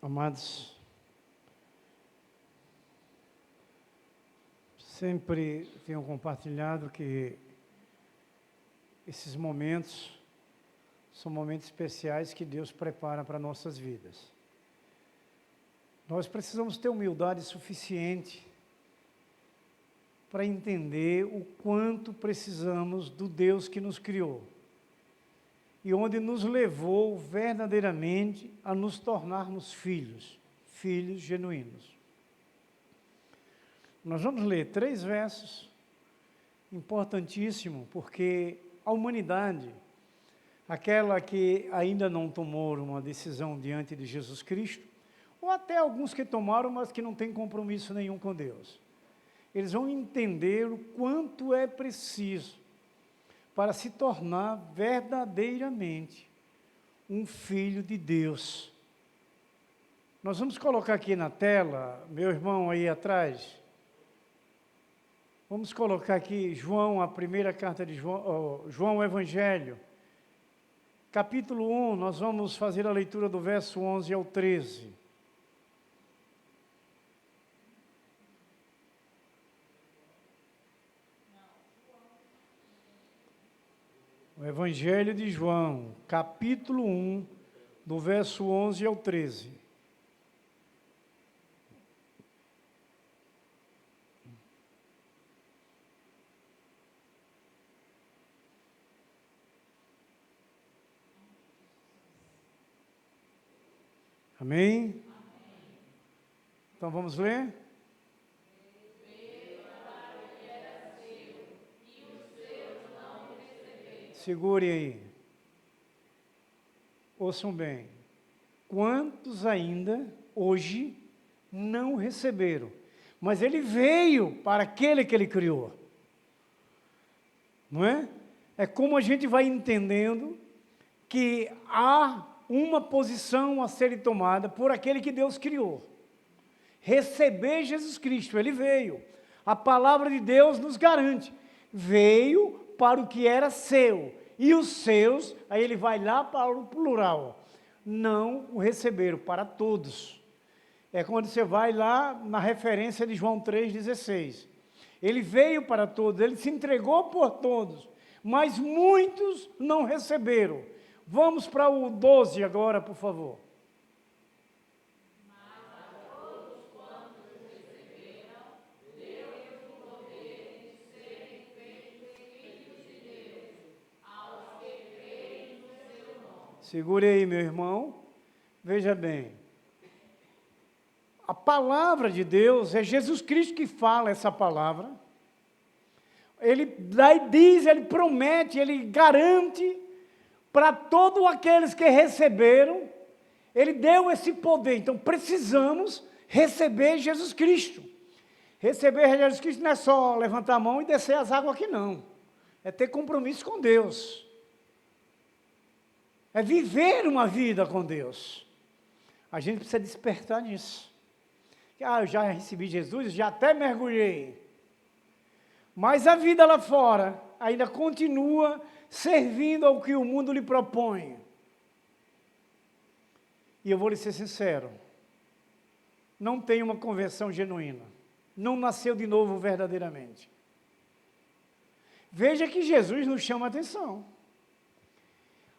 Amados, sempre tenho compartilhado que esses momentos são momentos especiais que Deus prepara para nossas vidas. Nós precisamos ter humildade suficiente para entender o quanto precisamos do Deus que nos criou e onde nos levou verdadeiramente a nos tornarmos filhos genuínos. Nós vamos ler 3 versos, importantíssimo, porque a humanidade, aquela que ainda não tomou uma decisão diante de Jesus Cristo, ou até alguns que tomaram, mas que não têm compromisso nenhum com Deus, eles vão entender o quanto é preciso para se tornar verdadeiramente um filho de Deus. Nós vamos colocar aqui na tela, meu irmão aí atrás, vamos colocar aqui João, a primeira carta de João, João Evangelho, capítulo 1, nós vamos fazer a leitura do verso 11 ao 13. O Evangelho de João, capítulo 1, do verso 11 ao 13. Amém? Então vamos ler? Segure aí. Ouçam bem. Quantos ainda hoje não receberam? Mas ele veio para aquele que ele criou. Não é? É como a gente vai entendendo que há uma posição a ser tomada por aquele que Deus criou. Receber Jesus Cristo, ele veio. A palavra de Deus nos garante. Veio para o que era seu, e os seus, aí ele vai lá para o plural, não o receberam, para todos. É quando você vai lá na referência de João 3,16. Ele veio para todos, ele se entregou por todos, mas muitos não receberam. Vamos para o 12 agora, por favor. Segure aí, meu irmão. Veja bem. A palavra de Deus, é Jesus Cristo que fala essa palavra. Ele diz, ele promete, ele garante para todos aqueles que receberam, ele deu esse poder. Então, precisamos receber Jesus Cristo. Receber Jesus Cristo não é só levantar a mão e descer as águas aqui, não. É ter compromisso com Deus. É viver uma vida com Deus. A gente precisa despertar nisso. Eu já recebi Jesus, já até mergulhei. Mas a vida lá fora ainda continua servindo ao que o mundo lhe propõe. E eu vou lhe ser sincero, não tem uma conversão genuína. Não nasceu de novo verdadeiramente. Veja que Jesus nos chama a atenção.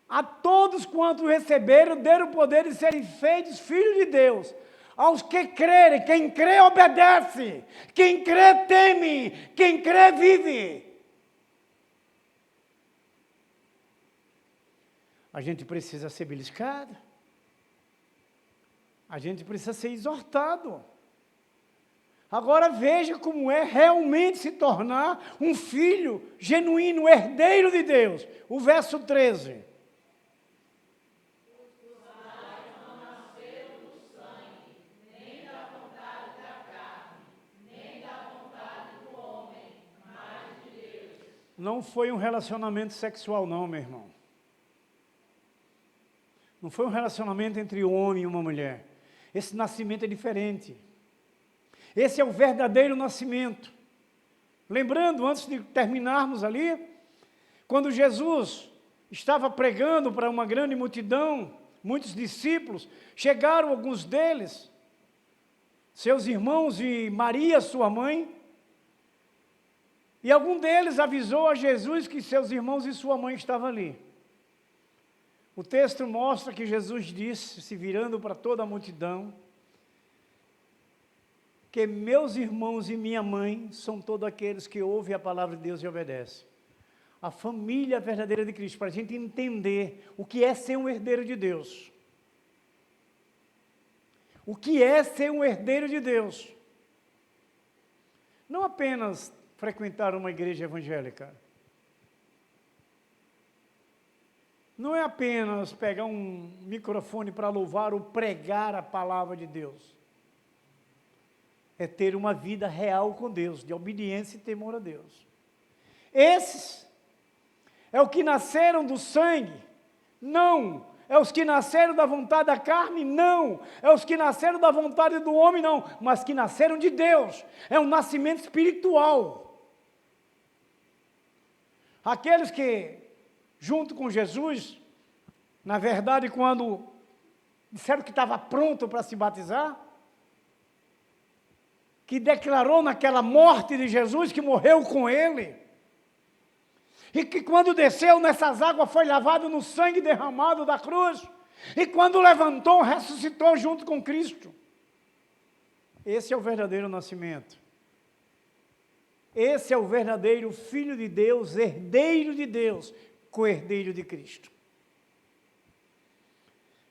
A todos quanto receberam, deram o poder de serem feitos filhos de Deus. Aos que crerem, quem crê obedece, quem crê teme, quem crê vive. A gente precisa ser beliscado. A gente precisa ser exortado. Agora veja como é realmente se tornar um filho genuíno, herdeiro de Deus. O verso 13. Não foi um relacionamento sexual, não, meu irmão. Não foi um relacionamento entre um homem e uma mulher. Esse nascimento é diferente. Esse é o verdadeiro nascimento. Lembrando, antes de terminarmos ali, quando Jesus estava pregando para uma grande multidão, muitos discípulos, chegaram alguns deles, seus irmãos e Maria, sua mãe, e algum deles avisou a Jesus que seus irmãos e sua mãe estavam ali. O texto mostra que Jesus disse, se virando para toda a multidão, que meus irmãos e minha mãe são todos aqueles que ouvem a palavra de Deus e obedecem. A família verdadeira de Cristo, para a gente entender o que é ser um herdeiro de Deus. O que é ser um herdeiro de Deus? Não apenas frequentar uma igreja evangélica. Não é apenas pegar um microfone para louvar ou pregar a palavra de Deus. É ter uma vida real com Deus, de obediência e temor a Deus. Esses é o que nasceram do sangue? Não. É os que nasceram da vontade da carne? Não. É os que nasceram da vontade do homem? Não. Mas que nasceram de Deus. É um nascimento espiritual. Aqueles que, junto com Jesus, na verdade, quando disseram que estava pronto para se batizar, que declarou naquela morte de Jesus, que morreu com ele, e que quando desceu nessas águas foi lavado no sangue derramado da cruz, e quando levantou, ressuscitou junto com Cristo. Esse é o verdadeiro nascimento. Esse é o verdadeiro Filho de Deus, herdeiro de Deus, co-herdeiro de Cristo.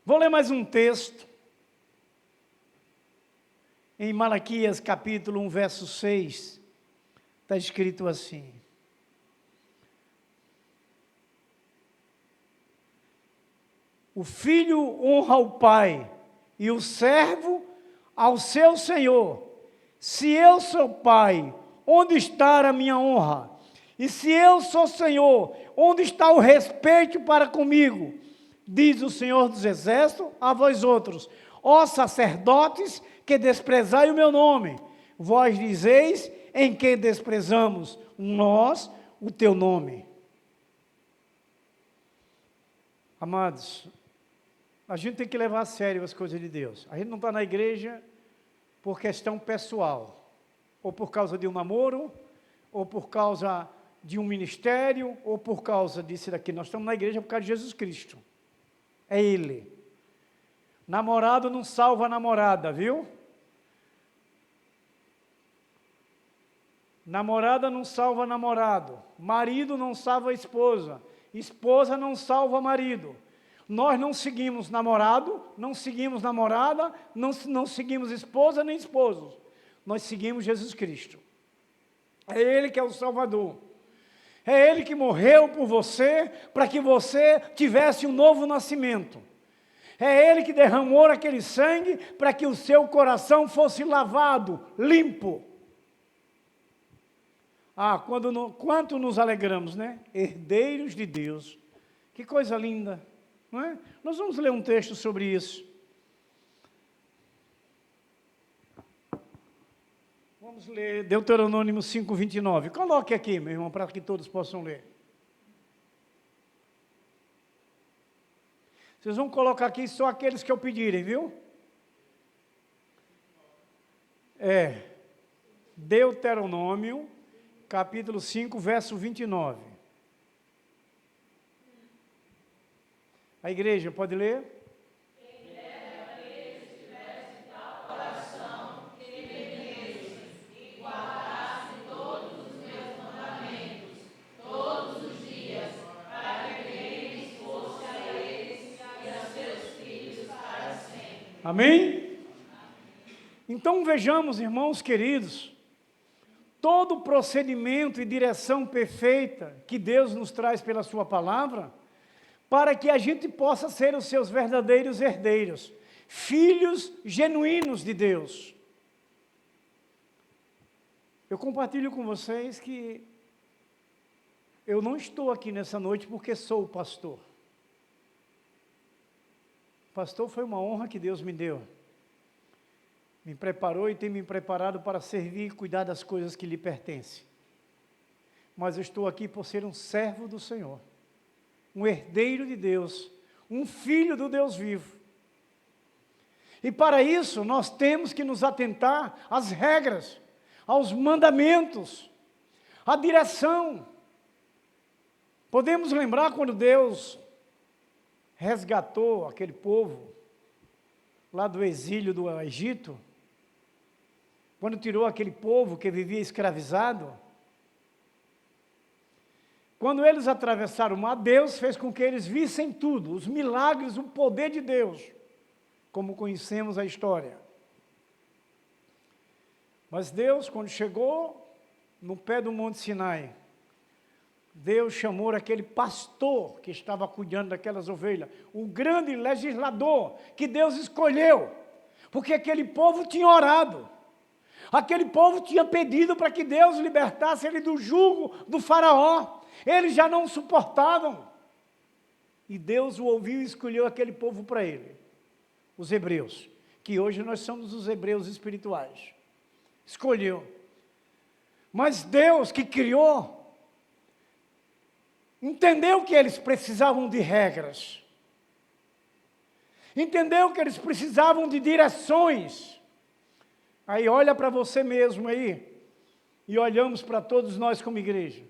Vou ler mais um texto, em Malaquias capítulo 1, verso 6, está escrito assim: o filho honra o pai, e o servo ao seu senhor. Se eu sou pai, onde está a minha honra? E se eu sou Senhor, onde está o respeito para comigo? Diz o Senhor dos Exércitos a vós outros: ó sacerdotes, que desprezai o meu nome. Vós dizeis: em que desprezamos nós o teu nome? Amados, a gente tem que levar a sério as coisas de Deus. A gente não está na igreja por questão pessoal, ou por causa de um namoro, ou por causa de um ministério, ou por causa disso daqui. Nós estamos na igreja por causa de Jesus Cristo. É Ele. Namorado não salva a namorada, viu? Namorada não salva namorado. Marido não salva a esposa. Esposa não salva marido. Nós não seguimos namorado, não seguimos namorada, não seguimos esposa nem esposos. Nós seguimos Jesus Cristo. É Ele que é o Salvador. É Ele que morreu por você, para que você tivesse um novo nascimento. É Ele que derramou aquele sangue, para que o seu coração fosse lavado, limpo. Ah, quanto nos alegramos, né? Herdeiros de Deus. Que coisa linda, não é? Nós vamos ler um texto sobre isso. Vamos ler Deuteronômio 5:29. Coloque aqui, meu irmão, para que todos possam ler. Vocês vão colocar aqui só aqueles que eu pedirem, viu? Deuteronômio, capítulo 5, verso 29. A igreja pode ler? Amém? Então vejamos, irmãos queridos, todo o procedimento e direção perfeita que Deus nos traz pela sua palavra, para que a gente possa ser os seus verdadeiros herdeiros, filhos genuínos de Deus. Eu compartilho com vocês que eu não estou aqui nessa noite porque sou pastor. Pastor foi uma honra que Deus me deu. Me preparou e tem me preparado para servir e cuidar das coisas que lhe pertencem. Mas eu estou aqui por ser um servo do Senhor, um herdeiro de Deus, um filho do Deus vivo. E para isso nós temos que nos atentar às regras, aos mandamentos, à direção. Podemos lembrar quando Deus resgatou aquele povo lá do exílio do Egito, quando tirou aquele povo que vivia escravizado. Quando eles atravessaram o mar, Deus fez com que eles vissem tudo, os milagres, o poder de Deus, como conhecemos a história. Mas Deus, quando chegou no pé do Monte Sinai, Deus chamou aquele pastor que estava cuidando daquelas ovelhas, o grande legislador que Deus escolheu, porque aquele povo tinha orado, aquele povo tinha pedido para que Deus libertasse ele do jugo do faraó, eles já não suportavam, e Deus o ouviu e escolheu aquele povo para ele, os hebreus, que hoje nós somos os hebreus espirituais, escolheu. Mas Deus que criou, entendeu que eles precisavam de regras, entendeu que eles precisavam de direções. Aí olha para você mesmo aí, e olhamos para todos nós como igreja.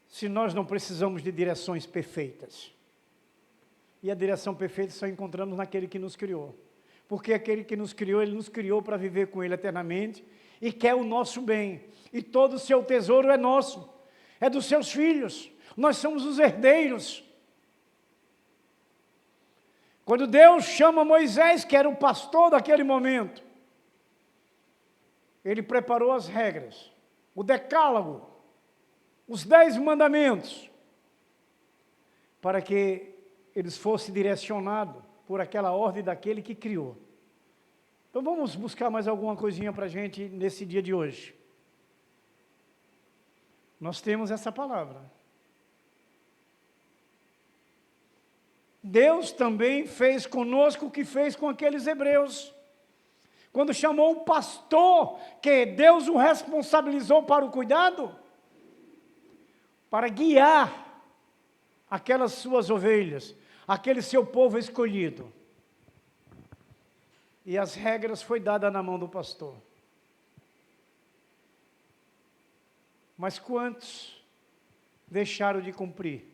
Se nós não precisamos de direções perfeitas, e a direção perfeita só encontramos naquele que nos criou, porque aquele que nos criou, ele nos criou para viver com ele eternamente, e quer o nosso bem, e todo o seu tesouro é nosso, é dos seus filhos, nós somos os herdeiros. Quando Deus chama Moisés, que era o pastor daquele momento, ele preparou as regras, o decálogo, os 10 mandamentos, para que eles fossem direcionados por aquela ordem daquele que criou. Então vamos buscar mais alguma coisinha para a gente nesse dia de hoje. Nós temos essa palavra. Deus também fez conosco o que fez com aqueles hebreus. Quando chamou o pastor, que Deus o responsabilizou para o cuidado, para guiar aquelas suas ovelhas, aquele seu povo escolhido. E as regras foi dada na mão do pastor. Mas quantos deixaram de cumprir?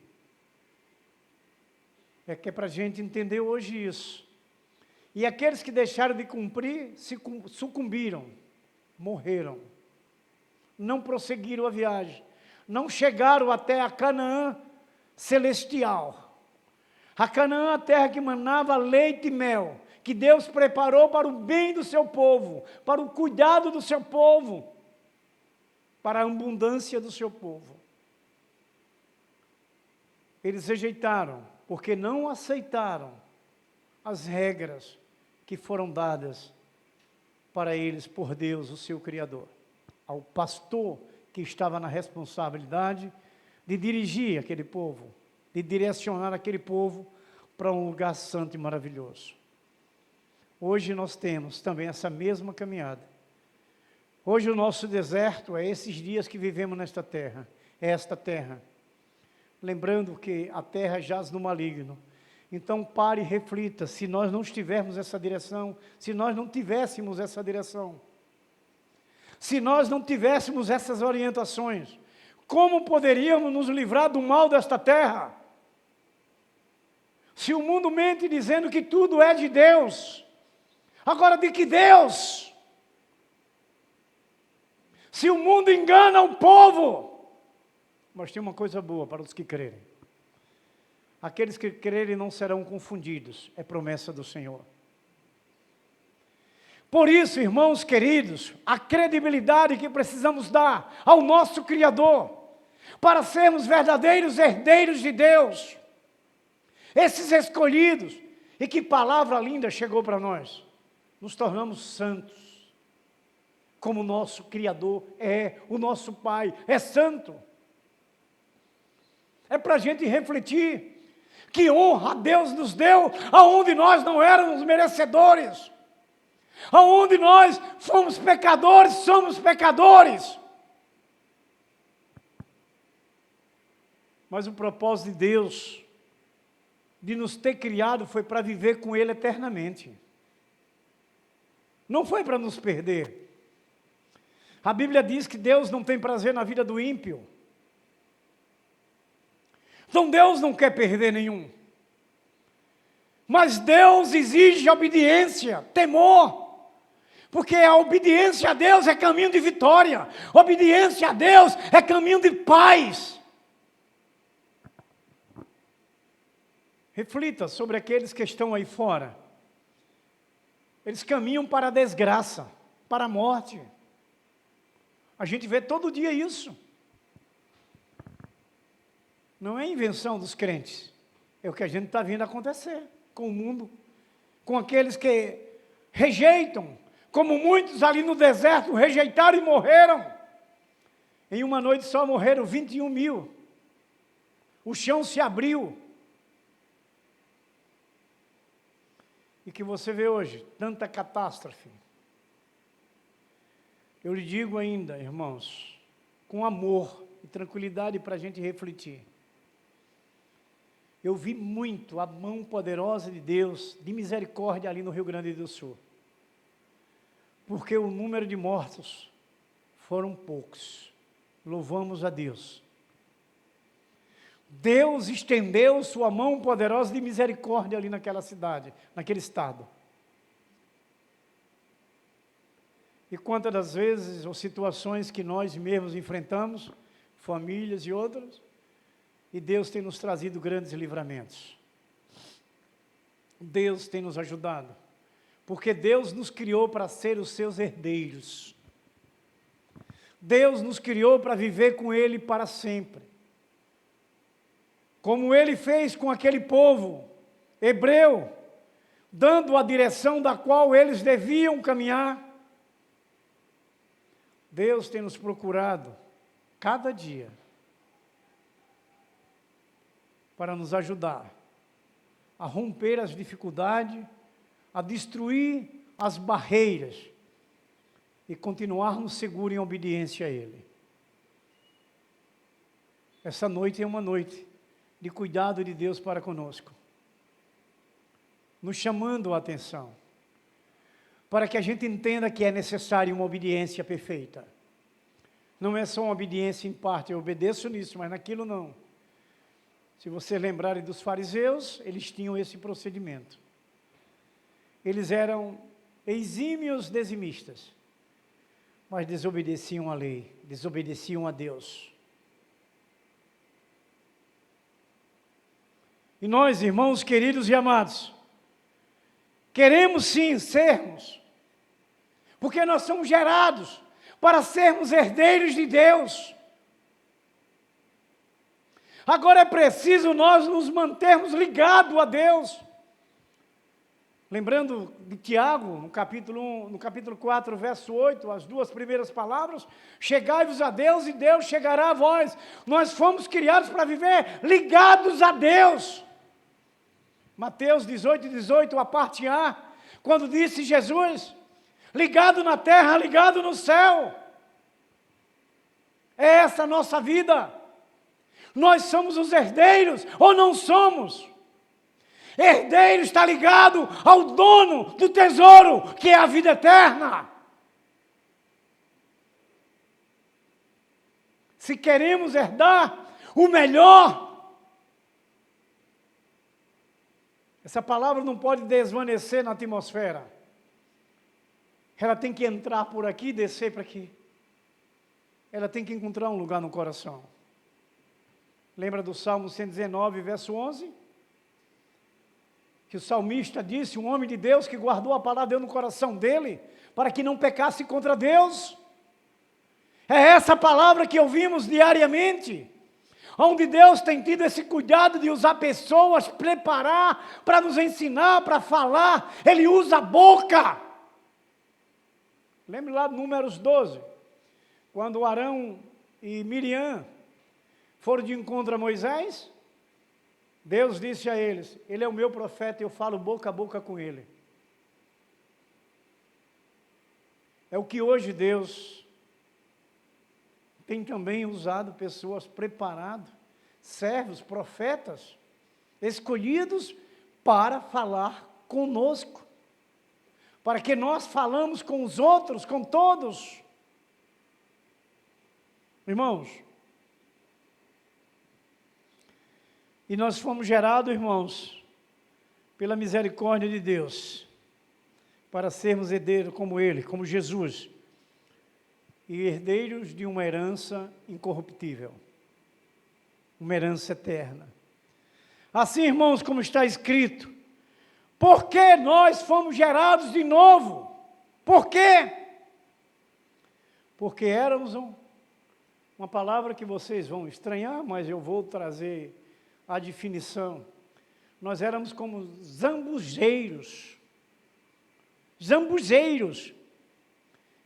É que é para a gente entender hoje isso. E aqueles que deixaram de cumprir, sucumbiram, morreram. Não prosseguiram a viagem. Não chegaram até a Canaã celestial. A Canaã, a terra que manava leite e mel, que Deus preparou para o bem do seu povo, para o cuidado do seu povo, para a abundância do seu povo. Eles rejeitaram, porque não aceitaram as regras que foram dadas para eles por Deus, o seu Criador. Ao pastor que estava na responsabilidade de dirigir aquele povo, de direcionar aquele povo para um lugar santo e maravilhoso. Hoje nós temos também essa mesma caminhada. Hoje o nosso deserto é esses dias que vivemos nesta terra, é esta terra. Lembrando que a terra jaz no maligno. Então pare e reflita, se nós não tivermos essa direção, se nós não tivéssemos essa direção, se nós não tivéssemos essas orientações, como poderíamos nos livrar do mal desta terra? Se o mundo mente dizendo que tudo é de Deus, agora de que Deus? Se o mundo engana o povo, mas tem uma coisa boa para os que crerem. Aqueles que crerem não serão confundidos, é promessa do Senhor. Por isso, irmãos queridos, a credibilidade que precisamos dar ao nosso Criador, para sermos verdadeiros herdeiros de Deus, esses escolhidos, e que palavra linda chegou para nós, nos tornamos santos, como o nosso Criador é, o nosso Pai é santo. É para a gente refletir, que honra Deus nos deu, aonde nós não éramos merecedores, aonde nós fomos pecadores, somos pecadores. Mas o propósito de Deus de nos ter criado foi para viver com Ele eternamente. Não foi para nos perder. A Bíblia diz que Deus não tem prazer na vida do ímpio. Então Deus não quer perder nenhum. Mas Deus exige obediência, temor. Porque a obediência a Deus é caminho de vitória. Obediência a Deus é caminho de paz. Reflita sobre aqueles que estão aí fora. Eles caminham para a desgraça, para a morte. A gente vê todo dia isso. Não é invenção dos crentes. É o que a gente está vendo acontecer com o mundo. Com aqueles que rejeitam. Como muitos ali no deserto rejeitaram e morreram. Em uma noite só morreram 21 mil. O chão se abriu. E que você vê hoje, tanta catástrofe. Eu lhe digo ainda, irmãos, com amor e tranquilidade para a gente refletir. Eu vi muito a mão poderosa de Deus, de misericórdia ali no Rio Grande do Sul. Porque o número de mortos foram poucos. Louvamos a Deus. Deus estendeu sua mão poderosa de misericórdia ali naquela cidade, naquele estado. E quantas das vezes, ou situações que nós mesmos enfrentamos, famílias e outras, e Deus tem nos trazido grandes livramentos. Deus tem nos ajudado, porque Deus nos criou para ser os seus herdeiros. Deus nos criou para viver com Ele para sempre. Como Ele fez com aquele povo hebreu, dando a direção da qual eles deviam caminhar. Deus tem nos procurado, cada dia, para nos ajudar a romper as dificuldades, a destruir as barreiras e continuarmos seguros em obediência a Ele. Essa noite é uma noite de cuidado de Deus para conosco, nos chamando a atenção, para que a gente entenda que é necessário uma obediência perfeita. Não é só uma obediência em parte, eu obedeço nisso, mas naquilo não. Se vocês lembrarem dos fariseus, eles tinham esse procedimento. Eles eram exímios dizimistas, mas desobedeciam à lei, desobedeciam a Deus. E nós, irmãos queridos e amados, queremos sim sermos, porque nós somos gerados para sermos herdeiros de Deus. Agora é preciso nós nos mantermos ligados a Deus. Lembrando de Tiago, no capítulo 4, verso 8, as duas primeiras palavras, chegai-vos a Deus e Deus chegará a vós. Nós fomos criados para viver ligados a Deus. Mateus 18, a parte A, quando disse Jesus, ligado na terra, ligado no céu. É essa a nossa vida. Nós somos os herdeiros ou não somos? Herdeiro está ligado ao dono do tesouro, que é a vida eterna. Se queremos herdar o melhor, essa palavra não pode desvanecer na atmosfera. Ela tem que entrar por aqui e descer para aqui. Ela tem que encontrar um lugar no coração. Lembra do Salmo 119, verso 11? Que o salmista disse, um homem de Deus que guardou a palavra de Deus no coração dele, para que não pecasse contra Deus. É essa palavra que ouvimos diariamente, onde Deus tem tido esse cuidado de usar pessoas, preparar, para nos ensinar, para falar. Ele usa a boca. Lembre lá de Números 12, quando Arão e Miriam foram de encontro a Moisés, Deus disse a eles, ele é o meu profeta, eu falo boca a boca com ele. É o que hoje Deus tem também usado pessoas preparadas, servos, profetas, escolhidos para falar conosco, para que nós falamos com os outros, com todos. Irmãos, e nós fomos gerados, irmãos, pela misericórdia de Deus, para sermos herdeiros como Ele, como Jesus, e herdeiros de uma herança incorruptível, uma herança eterna. Assim, irmãos, como está escrito, por que nós fomos gerados de novo? Por quê? Porque éramos uma palavra que vocês vão estranhar, mas eu vou trazer a definição. Nós éramos como zambujeiros. Zambujeiros.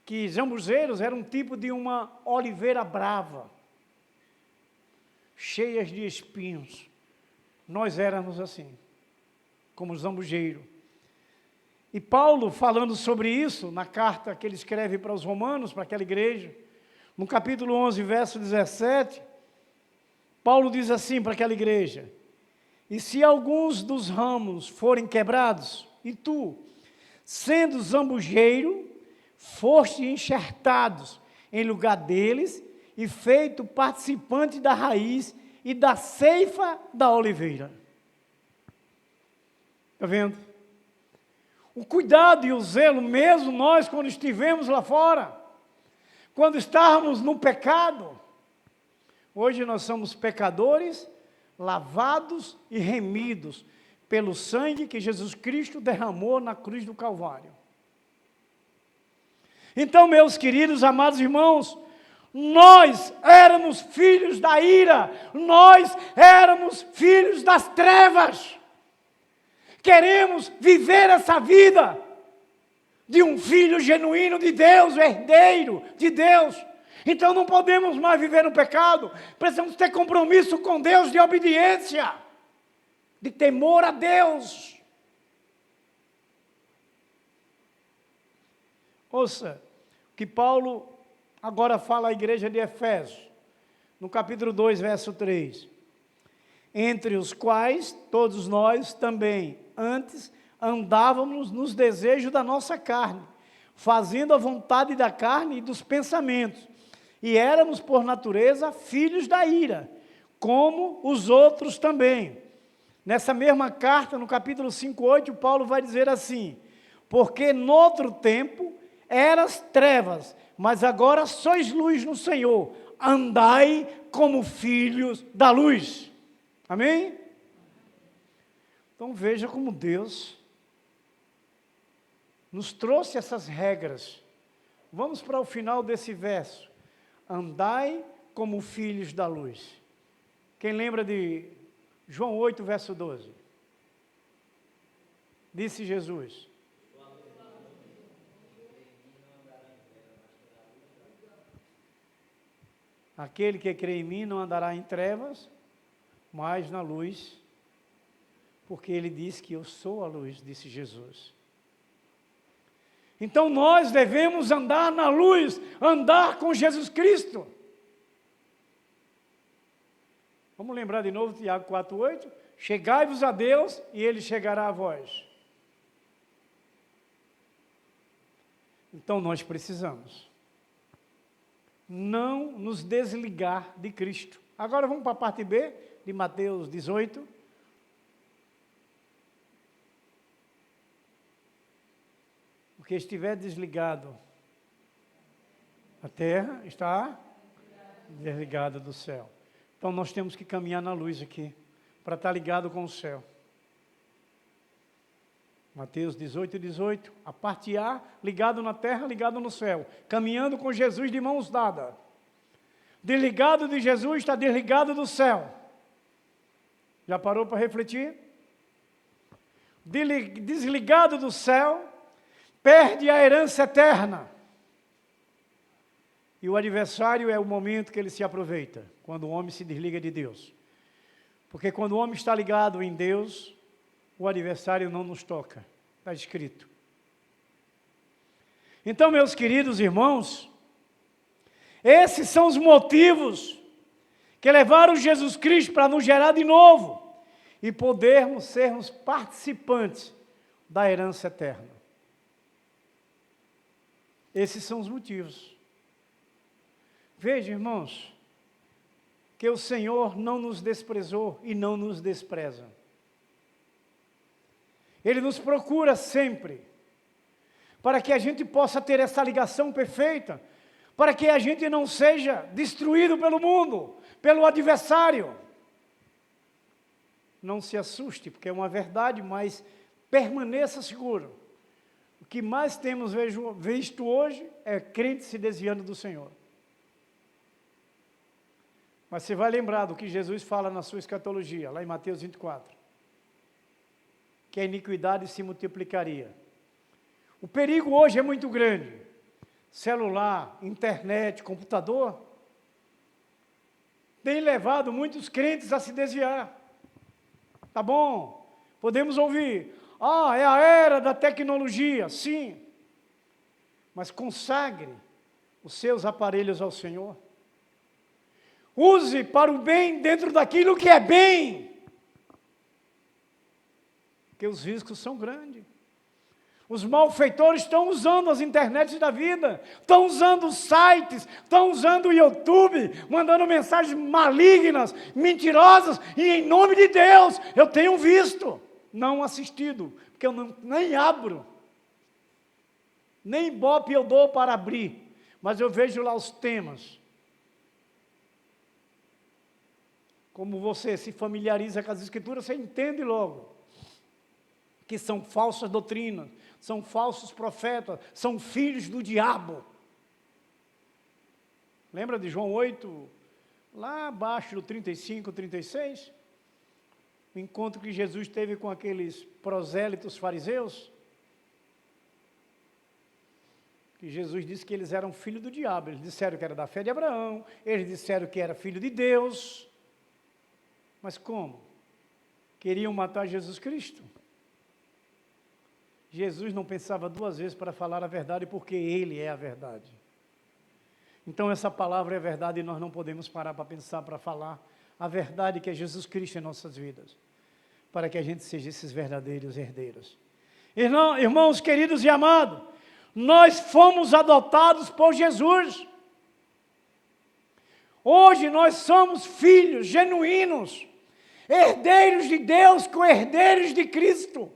Que zambujeiros era um tipo de uma oliveira brava, cheias de espinhos. Nós éramos assim, como zambujeiro. E Paulo, falando sobre isso, na carta que ele escreve para os romanos, para aquela igreja, no capítulo 11, verso 17, Paulo diz assim para aquela igreja: e se alguns dos ramos forem quebrados, e tu, sendo zambujeiro, foste enxertados em lugar deles e feito participante da raiz e da ceifa da oliveira. Está vendo? O cuidado e o zelo, mesmo nós, quando estivemos lá fora, quando estávamos no pecado, hoje nós somos pecadores, lavados e remidos pelo sangue que Jesus Cristo derramou na cruz do Calvário. Então, meus queridos, amados irmãos, nós éramos filhos da ira, nós éramos filhos das trevas. Queremos viver essa vida de um filho genuíno de Deus, herdeiro de Deus. Então não podemos mais viver no pecado, precisamos ter compromisso com Deus de obediência, de temor a Deus. Ouça, que Paulo agora fala à igreja de Efésios, no capítulo 2, verso 3. Entre os quais, todos nós também, antes, andávamos nos desejos da nossa carne, fazendo a vontade da carne e dos pensamentos, e éramos, por natureza, filhos da ira, como os outros também. Nessa mesma carta, no capítulo 5:8, Paulo vai dizer assim: porque noutro tempo eras trevas, mas agora sois luz no Senhor, andai como filhos da luz. Amém? Então veja como Deus nos trouxe essas regras. Vamos para o final desse verso. Andai como filhos da luz. Quem lembra de João 8, verso 12? Disse Jesus: aquele que crê em mim não andará em trevas, mas na luz, porque ele diz que eu sou a luz, disse Jesus. Então nós devemos andar na luz, andar com Jesus Cristo. Vamos lembrar de novo Tiago 4:8? Chegai-vos a Deus e Ele chegará a vós. Então nós precisamos não nos desligar de Cristo. Agora vamos para a parte B de Mateus 18. O que estiver desligado da terra está desligado do céu. Então nós temos que caminhar na luz aqui, para estar ligado com o céu. Mateus 18:18, a parte A, ligado na terra, ligado no céu, caminhando com Jesus de mãos dadas. Desligado de Jesus está desligado do céu. Já parou para refletir? Desligado do céu, perde a herança eterna. E o adversário é o momento que ele se aproveita, quando o homem se desliga de Deus. Porque quando o homem está ligado em Deus, o adversário não nos toca, está escrito. Então, meus queridos irmãos, esses são os motivos que levaram Jesus Cristo para nos gerar de novo. e podermos sermos participantes da herança eterna. Esses são os motivos. Veja, irmãos, que o Senhor não nos desprezou e não nos despreza. Ele nos procura sempre, para que a gente possa ter essa ligação perfeita, para que a gente não seja destruído pelo mundo, pelo adversário. Não se assuste, porque é uma verdade, mas permaneça seguro. O que mais temos visto hoje é crentes se desviando do Senhor. Mas você vai lembrar do que Jesus fala na sua escatologia, lá em Mateus 24, que a iniquidade se multiplicaria. O perigo hoje é muito grande. Celular, internet, computador, tem levado muitos crentes a se desviar. Tá bom, podemos ouvir, é a era da tecnologia, sim, mas consagre os seus aparelhos ao Senhor. Use para o bem dentro daquilo que é bem, porque os riscos são grandes. Os malfeitores estão usando as internets da vida, estão usando os sites, estão usando o YouTube, mandando mensagens malignas, mentirosas, e em nome de Deus, eu tenho visto, não assistido, porque eu nem abro, nem ibope eu dou para abrir, mas eu vejo lá os temas. Como você se familiariza com as Escrituras, você entende logo que são falsas doutrinas, são falsos profetas, são filhos do diabo. Lembra de João 8, lá abaixo do 35, 36? O encontro que Jesus teve com aqueles prosélitos fariseus? Que Jesus disse que eles eram filhos do diabo. Eles disseram que era da fé de Abraão, eles disseram que era filho de Deus. Mas como? Queriam matar Jesus Cristo. Jesus não pensava duas vezes para falar a verdade, porque Ele é a verdade. Então essa palavra é verdade e nós não podemos parar para pensar, para falar a verdade que é Jesus Cristo em nossas vidas, para que a gente seja esses verdadeiros herdeiros. Irmãos queridos e amados, nós fomos adotados por Jesus. Hoje nós somos filhos genuínos, herdeiros de Deus com herdeiros de Cristo.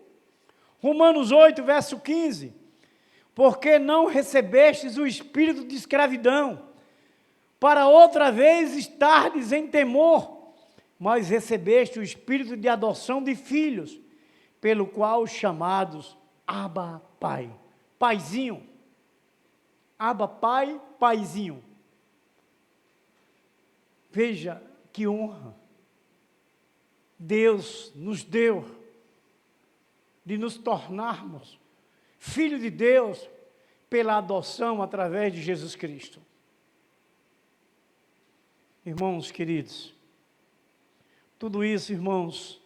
Romanos 8, verso 15, porque não recebestes o espírito de escravidão, para outra vez estardes em temor, mas recebeste o espírito de adoção de filhos, pelo qual chamados Abba Pai, Paizinho, Abba Pai, Paizinho. Veja que honra Deus nos deu, de nos tornarmos filhos de Deus pela adoção através de Jesus Cristo. Irmãos queridos, tudo isso, irmãos,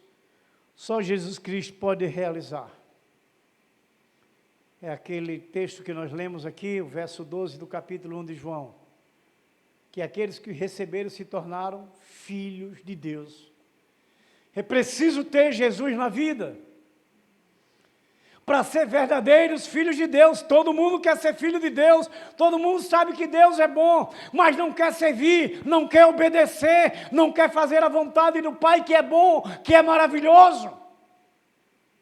só Jesus Cristo pode realizar. É aquele texto que nós lemos aqui, o verso 12 do capítulo 1 de João, que aqueles que receberam se tornaram filhos de Deus. É preciso ter Jesus na vida para ser verdadeiros filhos de Deus. Todo mundo quer ser filho de Deus, todo mundo sabe que Deus é bom, mas não quer servir, não quer obedecer, não quer fazer a vontade do Pai que é bom, que é maravilhoso,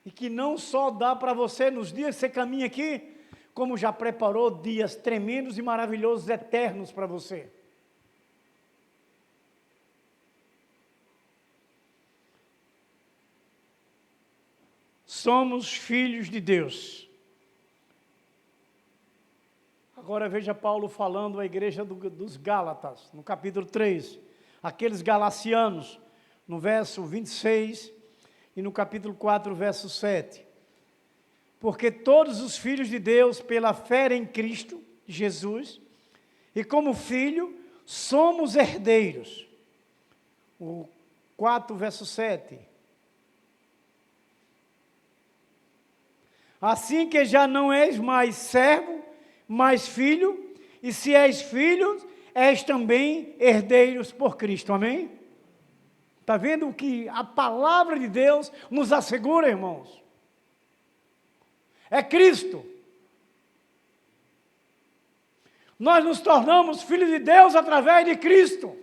e que não só dá para você nos dias que você caminha aqui, como já preparou dias tremendos e maravilhosos, eternos para você. Somos filhos de Deus. Agora veja Paulo falando à igreja dos Gálatas, no capítulo 3, aqueles galacianos, no verso 26 e no capítulo 4, verso 7. Porque todos os filhos de Deus, pela fé em Cristo Jesus, e como filho, somos herdeiros. O 4, verso 7. Assim que já não és mais servo, mas filho, e se és filho, és também herdeiros por Cristo, amém? Está vendo o que a palavra de Deus nos assegura, irmãos? É Cristo. Nós nos tornamos filhos de Deus através de Cristo.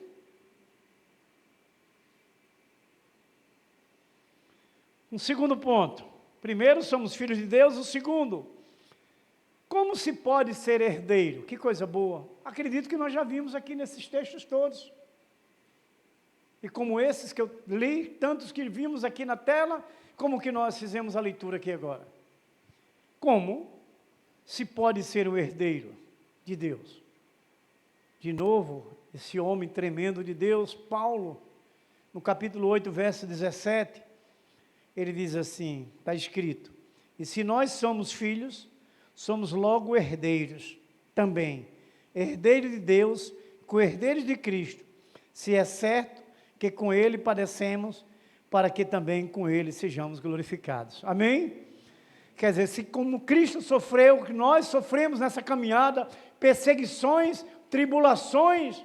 Um segundo ponto. Primeiro, somos filhos de Deus. O segundo, como se pode ser herdeiro? Que coisa boa. Acredito que nós já vimos aqui nesses textos todos. E como esses que eu li, tantos que vimos aqui na tela, como que nós fizemos a leitura aqui agora. Como se pode ser o herdeiro de Deus? De novo, esse homem tremendo de Deus, Paulo, no capítulo 8, verso 17, ele diz assim, está escrito, e se nós somos filhos, somos logo herdeiros também, herdeiros de Deus, co-herdeiros de Cristo, se é certo que com Ele padecemos, para que também com Ele sejamos glorificados. Amém? Quer dizer, se como Cristo sofreu, que nós sofremos nessa caminhada, perseguições, tribulações,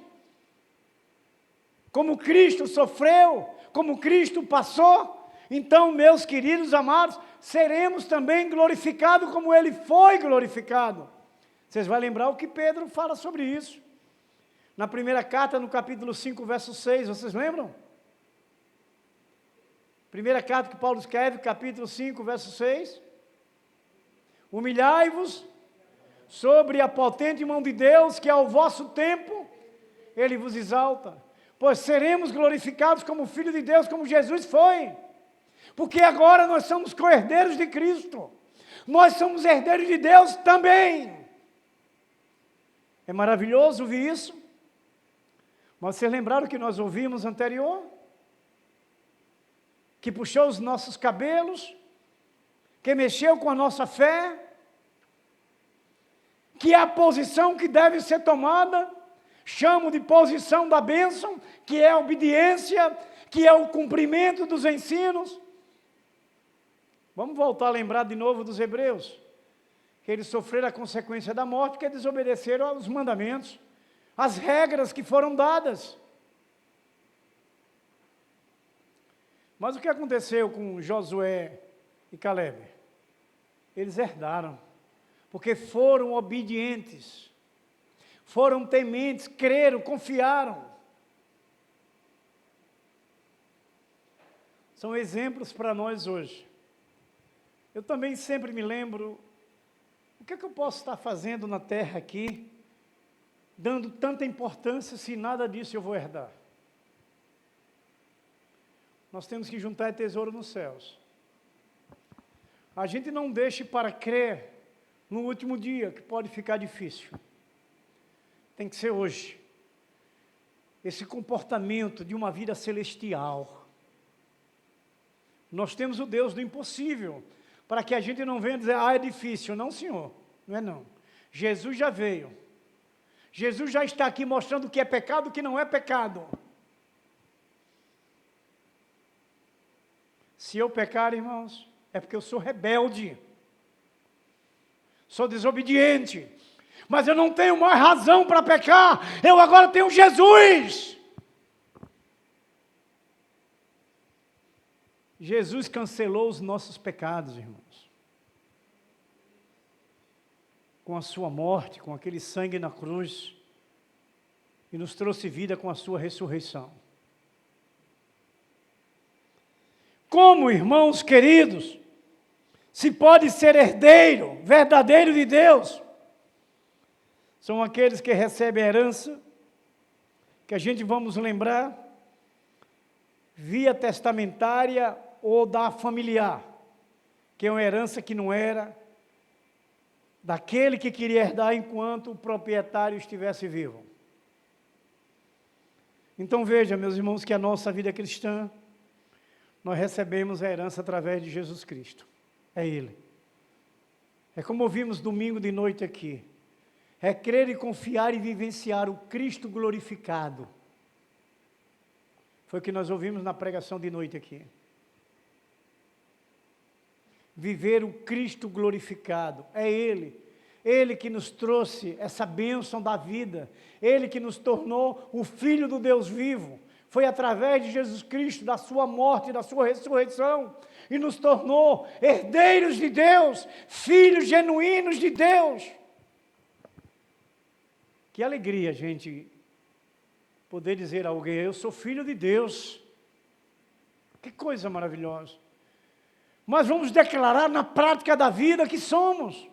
como Cristo sofreu, como Cristo passou, então, meus queridos amados, seremos também glorificados como Ele foi glorificado. Vocês vão lembrar o que Pedro fala sobre isso. Na primeira carta, no capítulo 5, verso 6, vocês lembram? Primeira carta que Paulo escreve, capítulo 5, verso 6. Humilhai-vos sobre a potente mão de Deus, que ao vosso tempo Ele vos exalta. Pois seremos glorificados como Filho de Deus, como Jesus foi. Porque agora nós somos co-herdeiros de Cristo. Nós somos herdeiros de Deus também. É maravilhoso ouvir isso. Mas vocês lembraram que nós ouvimos anterior? Que puxou os nossos cabelos, que mexeu com a nossa fé, que é a posição que deve ser tomada, chamo de posição da bênção, que é a obediência, que é o cumprimento dos ensinos. Vamos voltar a lembrar de novo dos hebreus, que eles sofreram a consequência da morte, porque desobedeceram aos mandamentos, às regras que foram dadas. Mas o que aconteceu com Josué e Caleb? Eles herdaram, porque foram obedientes, foram tementes, creram, confiaram. São exemplos para nós hoje. Eu também sempre me lembro, o que é que eu posso estar fazendo na terra aqui, dando tanta importância se nada disso eu vou herdar? Nós temos que juntar tesouro nos céus. A gente não deixe para crer no último dia, que pode ficar difícil. Tem que ser hoje. Esse comportamento de uma vida celestial. Nós temos o Deus do impossível, para que a gente não venha dizer, é difícil. Não, senhor, não é não. Jesus já veio. Jesus já está aqui mostrando o que é pecado e o que não é pecado. Se eu pecar, irmãos, é porque eu sou rebelde, sou desobediente, mas eu não tenho mais razão para pecar, eu agora tenho Jesus. Jesus cancelou os nossos pecados, irmãos, com a sua morte, com aquele sangue na cruz, e nos trouxe vida com a sua ressurreição. Como, irmãos queridos, se pode ser herdeiro, verdadeiro de Deus? São aqueles que recebem a herança, que a gente vamos lembrar, via testamentária ou da familiar, que é uma herança que não era daquele que queria herdar enquanto o proprietário estivesse vivo. Então veja, meus irmãos, que a nossa vida cristã, nós recebemos a herança através de Jesus Cristo. É Ele. É como ouvimos domingo de noite aqui. É crer e confiar e vivenciar o Cristo glorificado. Foi o que nós ouvimos na pregação de noite aqui. Viver o Cristo glorificado. É Ele. Ele que nos trouxe essa bênção da vida. Ele que nos tornou o Filho do Deus vivo. Foi através de Jesus Cristo, da sua morte, da sua ressurreição, e nos tornou herdeiros de Deus, filhos genuínos de Deus. Que alegria, gente, poder dizer a alguém: eu sou filho de Deus. Que coisa maravilhosa. Mas vamos declarar na prática da vida que somos,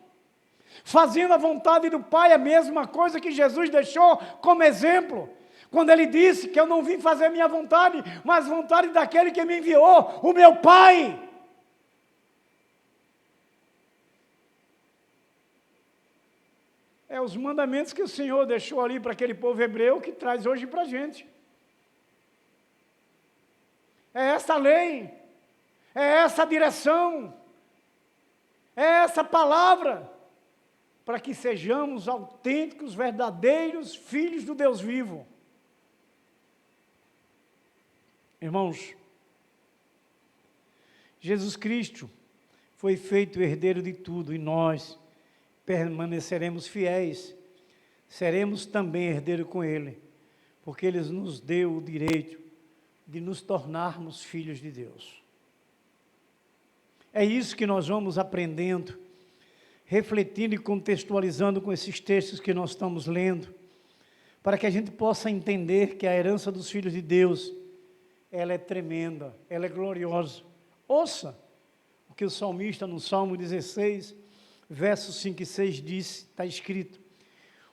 fazendo a vontade do Pai, a mesma coisa que Jesus deixou como exemplo, quando Ele disse que eu não vim fazer minha vontade, mas a vontade daquele que me enviou, o meu Pai. É os mandamentos que o Senhor deixou ali para aquele povo hebreu, que traz hoje para a gente. É essa lei, é essa direção, é essa palavra, para que sejamos autênticos, verdadeiros filhos do Deus vivo. Irmãos, Jesus Cristo foi feito herdeiro de tudo e nós permaneceremos fiéis, seremos também herdeiros com Ele, porque Ele nos deu o direito de nos tornarmos filhos de Deus. É isso que nós vamos aprendendo, refletindo e contextualizando com esses textos que nós estamos lendo, para que a gente possa entender que a herança dos filhos de Deus, ela é tremenda, ela é gloriosa. Ouça o que o salmista no Salmo 16, versos 5 e 6 diz, está escrito: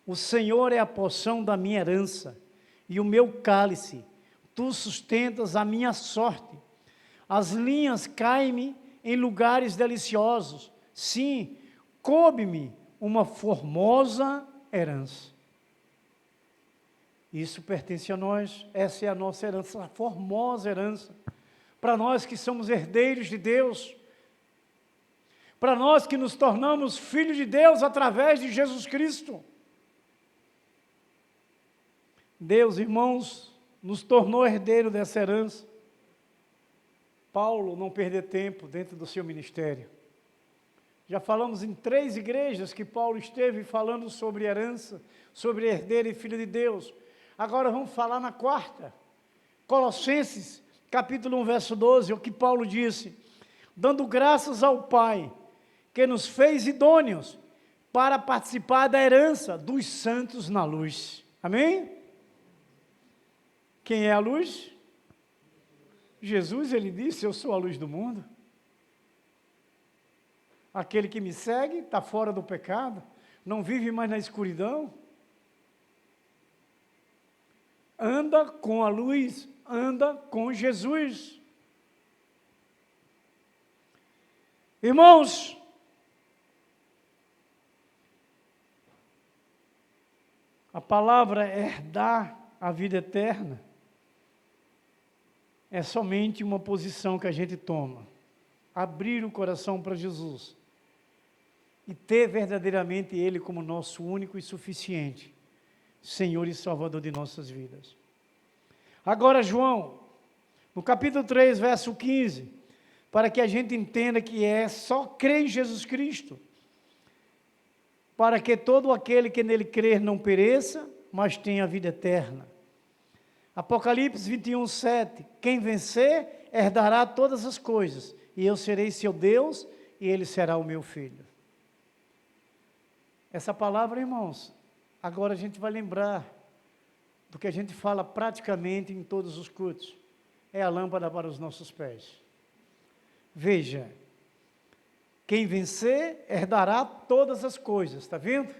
o Senhor é a porção da minha herança e o meu cálice, tu sustentas a minha sorte, as linhas caem-me em lugares deliciosos, sim, coube-me uma formosa herança. Isso pertence a nós, essa é a nossa herança, a formosa herança, para nós que somos herdeiros de Deus, para nós que nos tornamos filhos de Deus através de Jesus Cristo. Deus, irmãos, nos tornou herdeiro dessa herança. Paulo não perdeu tempo dentro do seu ministério. Já falamos em 3 igrejas que Paulo esteve falando sobre herança, sobre herdeiro e filho de Deus. Agora vamos falar na 4ª, Colossenses, capítulo 1, verso 12, o que Paulo disse: dando graças ao Pai, que nos fez idôneos para participar da herança dos santos na luz. Amém? Quem é a luz? Jesus, Ele disse: eu sou a luz do mundo. Aquele que me segue está fora do pecado, não vive mais na escuridão. Anda com a luz, anda com Jesus. Irmãos, a palavra herdar a vida eterna é somente uma posição que a gente toma. Abrir o coração para Jesus e ter verdadeiramente Ele como nosso único e suficiente Senhor e Salvador de nossas vidas. Agora, João, no capítulo 3, verso 15, para que a gente entenda que é só crer em Jesus Cristo, para que todo aquele que nele crer não pereça, mas tenha a vida eterna. Apocalipse 21, 7, quem vencer herdará todas as coisas, e eu serei seu Deus, e ele será o meu filho. Essa palavra, irmãos, agora a gente vai lembrar do que a gente fala praticamente em todos os cultos, é a lâmpada para os nossos pés. Veja, quem vencer herdará todas as coisas, está vendo?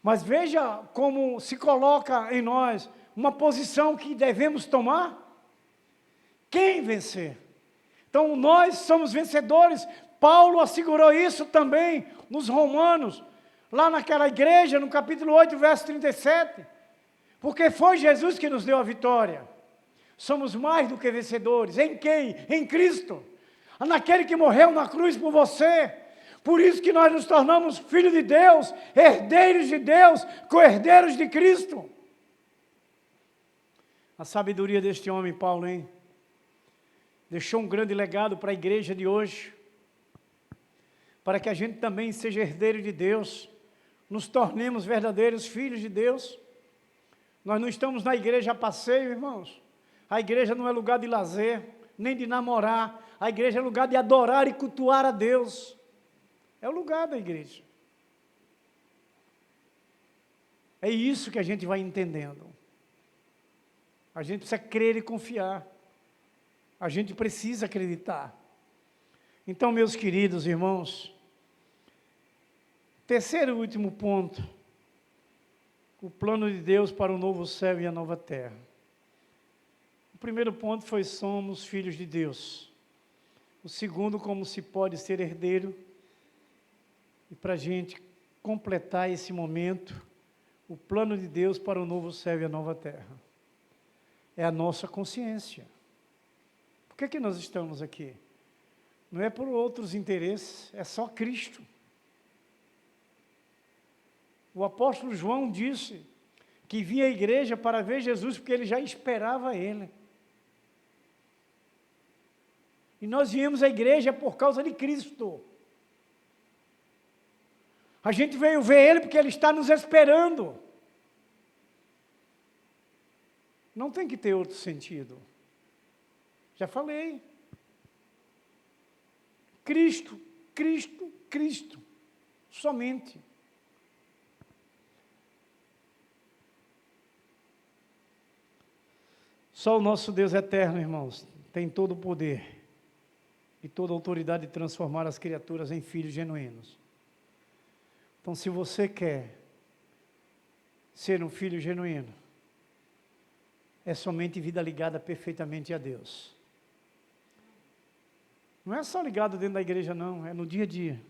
Mas veja como se coloca em nós uma posição que devemos tomar. Quem vencer? Então nós somos vencedores. Paulo assegurou isso também nos Romanos, lá naquela igreja, no capítulo 8, verso 37. Porque foi Jesus que nos deu a vitória. Somos mais do que vencedores. Em quem? Em Cristo. Naquele que morreu na cruz por você. Por isso que nós nos tornamos filhos de Deus, herdeiros de Deus, co-herdeiros de Cristo. A sabedoria deste homem, Paulo, hein? Deixou um grande legado para a igreja de hoje, para que a gente também seja herdeiro de Deus, nos tornemos verdadeiros filhos de Deus. Nós não estamos na igreja a passeio, irmãos. A igreja não é lugar de lazer, nem de namorar. A igreja é lugar de adorar e cultuar a Deus. É o lugar da igreja. É isso que a gente vai entendendo. A gente precisa crer e confiar. A gente precisa acreditar. Então, meus queridos irmãos, terceiro e último ponto, o plano de Deus para o novo céu e a nova terra. O primeiro ponto foi: somos filhos de Deus. O segundo, como se pode ser herdeiro. E para a gente completar esse momento, o plano de Deus para o novo céu e a nova terra é a nossa consciência. Por que nós estamos aqui? Não é por outros interesses, é só Cristo. O apóstolo João disse que vinha à igreja para ver Jesus, porque ele já esperava ele. E nós viemos à igreja por causa de Cristo. A gente veio ver ele porque ele está nos esperando. Não tem que ter outro sentido. Já falei. Cristo, Cristo, Cristo. Somente. Só o nosso Deus eterno, irmãos, tem todo o poder e toda a autoridade de transformar as criaturas em filhos genuínos. Então, se você quer ser um filho genuíno, é somente vida ligada perfeitamente a Deus. Não é só ligado dentro da igreja, não, é no dia a dia.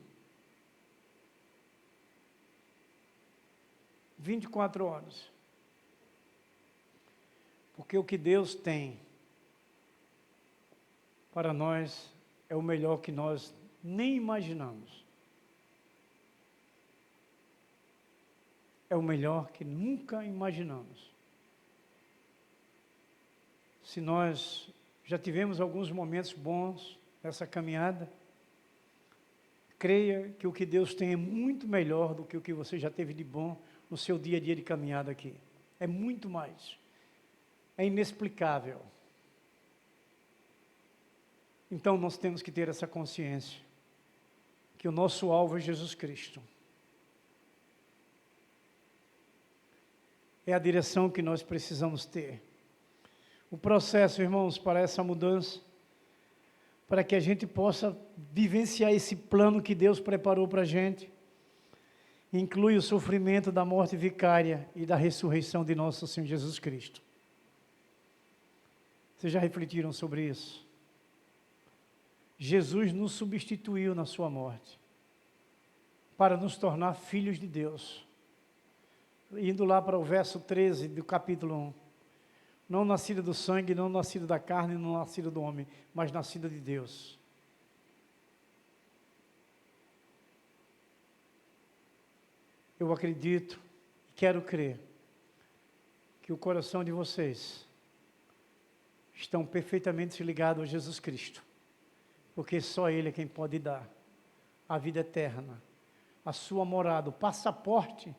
24 horas. Porque o que Deus tem para nós é o melhor que nós nem imaginamos. É o melhor que nunca imaginamos. Se nós já tivemos alguns momentos bons nessa caminhada, creia que o que Deus tem é muito melhor do que o que você já teve de bom no seu dia a dia de caminhada aqui. É muito mais. É inexplicável. Então nós temos que ter essa consciência, que o nosso alvo é Jesus Cristo. É a direção que nós precisamos ter. O processo, irmãos, para essa mudança, para que a gente possa vivenciar esse plano que Deus preparou para a gente, inclui o sofrimento da morte vicária e da ressurreição de nosso Senhor Jesus Cristo. Vocês já refletiram sobre isso? Jesus nos substituiu na sua morte, para nos tornar filhos de Deus. Indo lá para o verso 13 do capítulo 1. Não nascido do sangue, não nascido da carne, não nascido do homem, mas nascido de Deus. Eu acredito, quero crer, que o coração de vocês estão perfeitamente ligados a Jesus Cristo, porque só Ele é quem pode dar a vida eterna, a sua morada, o passaporte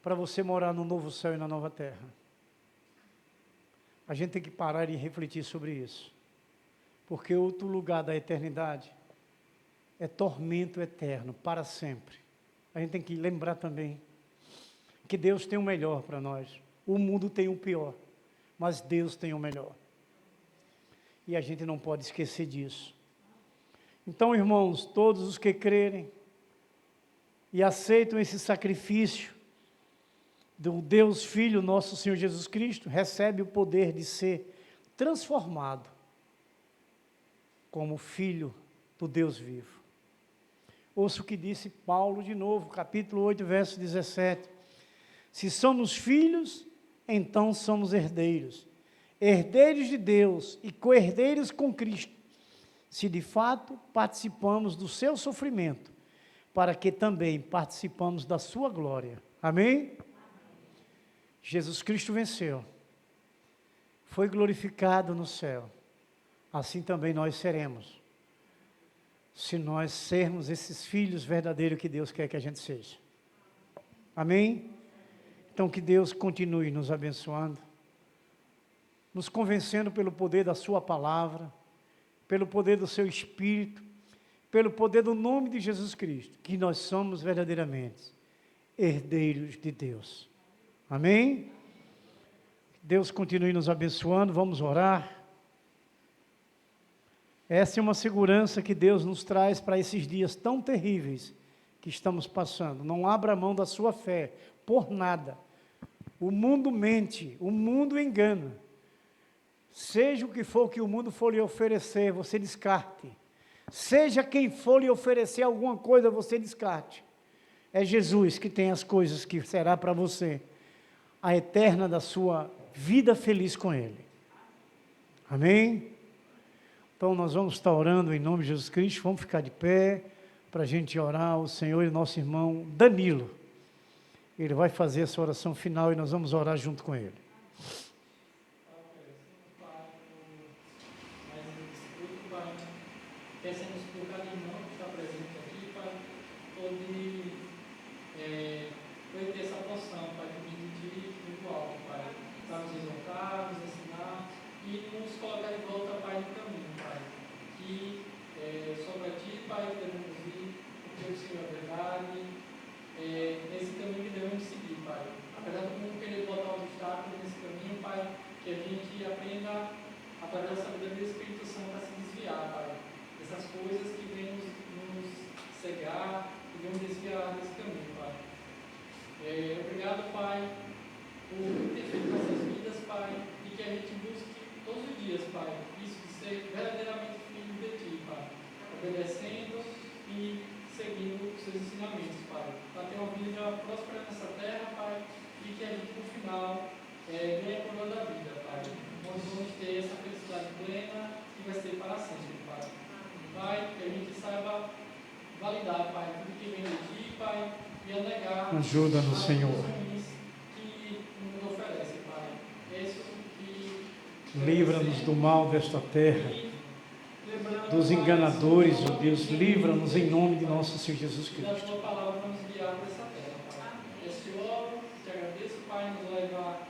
para você morar no novo céu e na nova terra. A gente tem que parar e refletir sobre isso, porque outro lugar da eternidade é tormento eterno, para sempre. A gente tem que lembrar também que Deus tem o melhor para nós. O mundo tem o pior, mas Deus tem o melhor. E a gente não pode esquecer disso. Então, irmãos, todos os que crerem e aceitam esse sacrifício do Deus Filho, nosso Senhor Jesus Cristo, recebe o poder de ser transformado como filho do Deus vivo. Ouça o que disse Paulo de novo, capítulo 8, verso 17. Se somos filhos, então somos herdeiros. Herdeiros de Deus e co-herdeiros com Cristo, se de fato participamos do seu sofrimento, para que também participamos da sua glória. Amém? Jesus Cristo venceu, foi glorificado no céu, assim também nós seremos, se nós sermos esses filhos verdadeiros que Deus quer que a gente seja. Amém? Então, que Deus continue nos abençoando, nos convencendo pelo poder da sua palavra, pelo poder do seu Espírito, pelo poder do nome de Jesus Cristo, que nós somos verdadeiramente herdeiros de Deus. Amém? Deus continue nos abençoando, vamos orar. Essa é uma segurança que Deus nos traz para esses dias tão terríveis que estamos passando. Não abra mão da sua fé, por nada. O mundo mente, o mundo engana. Seja o que for que o mundo for lhe oferecer, você descarte. Seja quem for lhe oferecer alguma coisa, você descarte. É Jesus que tem as coisas que será para você, a eterna da sua vida feliz com Ele. Amém? Então nós vamos estar orando em nome de Jesus Cristo, vamos ficar de pé para a gente orar o Senhor e nosso irmão Danilo. Ele vai fazer essa oração final e nós vamos orar junto com ele. Peçamos por cada irmão que está presente aqui, Pai, poder ter essa porção, Pai, que vem de Ti muito alto, Pai, para nos exortar, nos ensinar e nos colocar de volta, Pai, no caminho, Pai, que só para Ti, Pai, podemos ir, porque o Senhor é verdade, nesse caminho que devemos seguir, Pai. Apesar do mundo querer botar obstáculos nesse caminho, Pai, que a gente aprenda, através da sabedoria do Espírito Santo, a se desviar, Pai. Essas coisas que vêm nos cegar, que vêm nos desviar desse caminho, Pai. Obrigado, Pai, por ter feito nossas vidas, Pai, e que a gente busque todos os dias, Pai, isso de ser verdadeiramente filho de Ti, Pai, obedecendo e seguindo os Seus ensinamentos, Pai, para ter uma vida próspera nessa terra, Pai, e que a gente, no final, ganhe a coroa da vida, Pai, onde vamos ter essa felicidade plena que vai ser para sempre, Pai. Pai, que a gente saiba validar, Pai, tudo que vem de Ti, Pai, e a negar ajuda-nos, Senhor, que o mundo oferece, Pai. Isso que livra-nos do mal desta terra, dos enganadores, ó Deus, livra-nos em nome de nosso Senhor Jesus da Cristo. Tua palavra para nos guiar por essa terra, Pai. Te oro, te agradeço, Pai, nos levar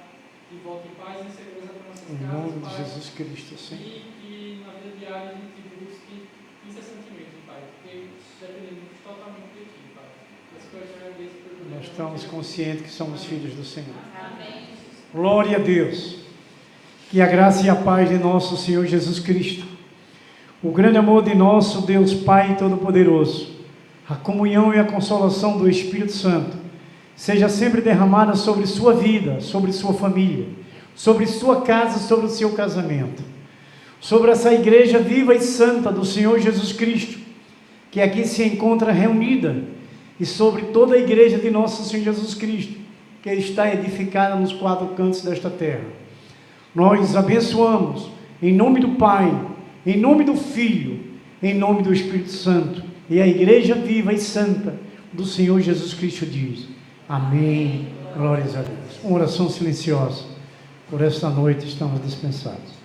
de volta em paz e em segurança para nossas Em casas, nome de Pai. Jesus Cristo, Senhor. E que na vida diária a gente busque incessantemente, Pai, porque dependemos totalmente de Ti, Pai. Essa coisa eu te agradeço por tudo. Nós estamos conscientes que somos filhos do Senhor. Glória a Deus. Que a graça e a paz de nosso Senhor Jesus Cristo, o grande amor de nosso Deus Pai Todo-Poderoso, a comunhão e a consolação do Espírito Santo, seja sempre derramada sobre sua vida, sobre sua família, sobre sua casa, sobre o seu casamento, sobre essa igreja viva e santa do Senhor Jesus Cristo, que aqui se encontra reunida, e sobre toda a igreja de nosso Senhor Jesus Cristo, que está edificada nos quatro cantos desta terra. Nós abençoamos em nome do Pai, em nome do Filho, em nome do Espírito Santo, e a igreja viva e santa do Senhor Jesus Cristo diz: amém, glórias a Deus. Uma oração silenciosa, por esta noite estamos dispensados.